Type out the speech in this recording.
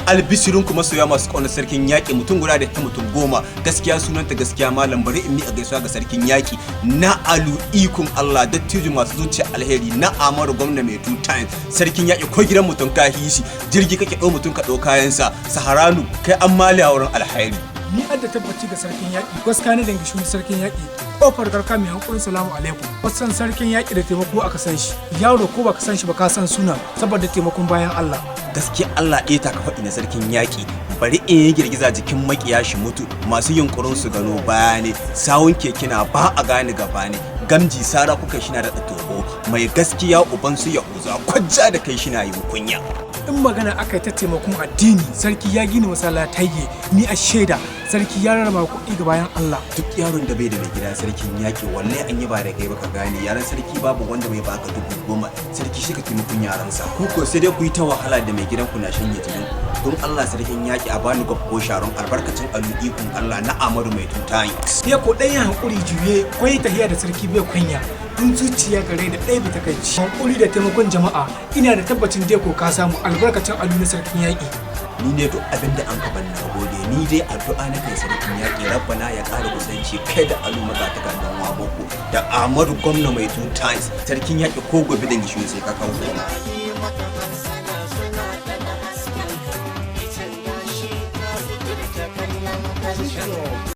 albishirin kuma soya masu ƙaunar sarkin yaƙi mutum guda da ta mutum 10 gaskiya sunanta gaskiya malam bari in miƙa gaisuwa ga sarkin yaƙi na alu ikon Allah dattijo masu zuciya alheri na Amaru gwamna mai 2 times sarkin yaƙi ko gidan mutum ka hishi jirgi kake ɗau mutum ka ɗau kayansa saharanu kai an mali a wurin alheri ni adda tabbaci ga sarkin yaƙi gaskiya ne dangi shi sarkin yaƙi kofar garka mai hankulin salamu alaikum wasan sarkin yaƙi da taimako aka san shi yaro ko baka san shi ba ka san suna saboda taimakon bayan Allah gaskiya Allah ɗaya ta ka faɗi na sarkin yaƙi bari in yi girgiza jikin makiya shi mutu masu yunkurin su gano baya ne sawun kekina ba a gane gaba ne gamji sara kuka shi na da toho mai gaskiya uban su yahuza kwajja da kai shi na yin kunya in magana aka yi ta taimakon addini sarki ya gina masallatai ni a shaida sarki ya rarraba kuɗi ga bayan Allah duk yaron da bai da mai gida sarkin yaƙi wallahi an yi ba da kai baka gane yaran sarki babu wanda bai baka 10,000 sarki shi ka taimakon yaransa ku ko sai dai ku yi ta wahala da mai gidan ku na shanye jinin don Allah sarkin yaƙi a bani gwab ko sharon albarkacin aludikun Allah na Amadu mai tutayi ya ko ɗaya hankuri juye kwai tahiya da sarki bai kunya in zuciya gare da ɗaya bita kai hankuri da taimakon jama'a ina da tabbacin dai ko ka samu albarkacin alu na sarkin yaƙi ni ne duk abin da an ka ban na gode ni dai addu'a na kai sarkin yaƙi rabbana ya ƙara kusanci kai da alu magata gandan waboko da Amadu gwamna mai 2 times sarkin yaƙi ko gobe da gishi sai ka kawo